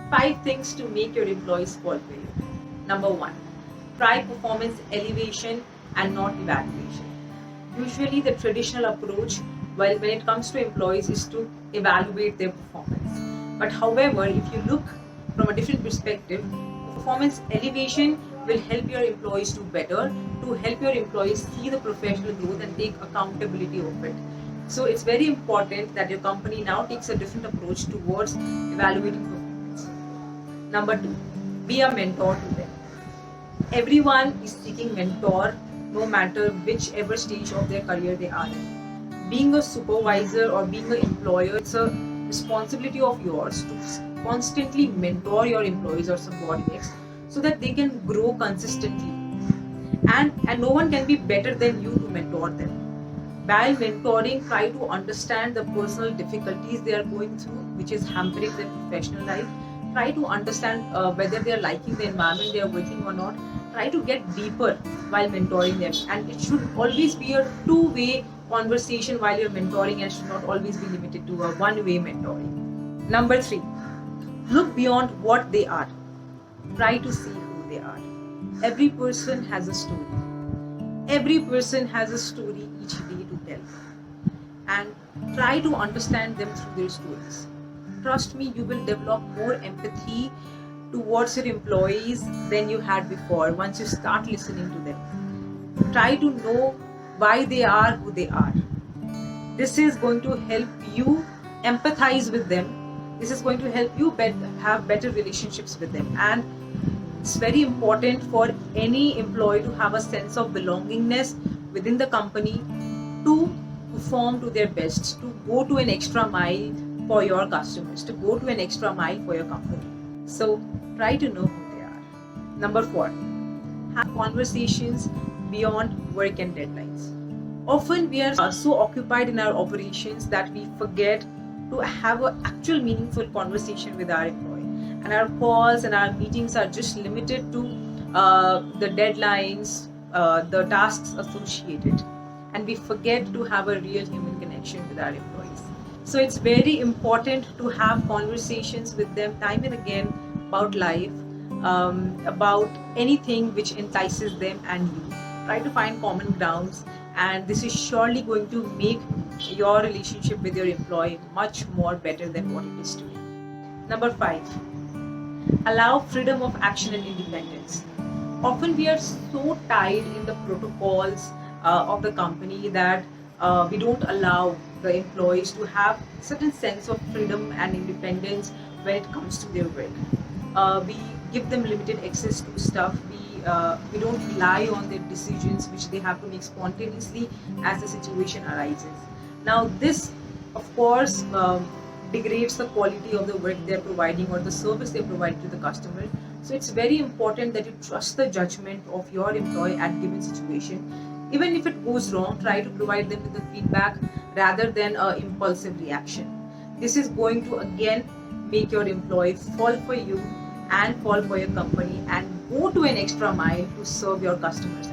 5 things to make your employees fall for you. Number 1, try performance elevation and not evaluation. Usually, the traditional approach, well, when it comes to employees, is to evaluate their performance. But however, if you look from a different perspective, performance elevation will help your employees do better, to help your employees see the professional growth and take accountability of it. So it's very important that your company now takes a different approach towards evaluating performance. Number 2, be a mentor to them. Everyone is seeking mentor, no matter whichever stage of their career they are in. Being a supervisor or being an employer, it's a responsibility of yours to constantly mentor your employees or subordinates so that they can grow consistently. And no one can be better than you to mentor them. While mentoring, try to understand the personal difficulties they are going through, which is hampering their professional life. Try to understand whether they are liking the environment they are working or not. Try to get deeper while mentoring them, and it should always be a two-way conversation while you're mentoring, and should not always be limited to a one-way mentoring. Number 3, look beyond what they are. Try to see who they are. Every person has a story. Every person has a story each day to tell, and try to understand them through their stories. Trust me, you will develop more empathy towards your employees than you had before once you start listening to them. Try to know why they are who they are. This is going to help you empathize with them. This is going to help you have better relationships with them. And it's very important for any employee to have a sense of belongingness within the company, to perform to their best, to go to an extra mile for your customers, to go to an extra mile for your company. So try to know who they are. Number 4, have conversations beyond work and deadlines. Often we are so occupied in our operations that we forget to have an actual meaningful conversation with our employee. And our calls and our meetings are just limited to the deadlines, the tasks associated. And we forget to have a real human connection with our employees. So it's very important to have conversations with them time and again about life, about anything which entices them and you. Try to find common grounds, and this is surely going to make your relationship with your employee much more better than what it is today. Number 5, allow freedom of action and independence. Often we are so tied in the protocols of the company that we don't allow the employees to have certain sense of freedom and independence when it comes to their work. We give them limited access to stuff. We don't rely on their decisions, which they have to make spontaneously as the situation arises. Now this, of course, degrades the quality of the work they're providing or the service they provide to the customer. So it's very important that you trust the judgment of your employee at given situation. Even if it goes wrong, try to provide them with the feedback rather than an impulsive reaction. This is going to again make your employee fall for you and fall for your company and go to an extra mile to serve your customers.